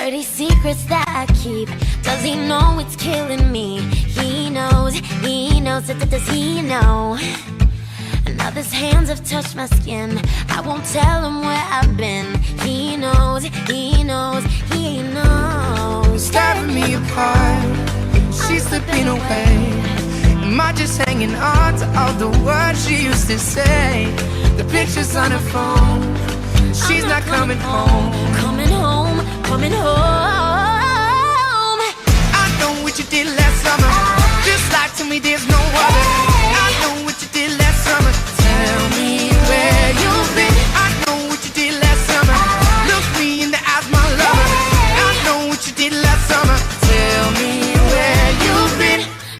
dirty secrets that I keep. Does he know it's killing me? He knows, does he know? Now his hands have touched my skin. I won't tell him where I've been. He knows, he knows. Tearing me apart, she's slipping away. Am I just hanging on to all the words she used to say? The pictures on her phone, she's not coming home. Coming home, coming home. I know what you did last summer. Just like to me there's no other. I know what you did last summer. Tell me where you've been.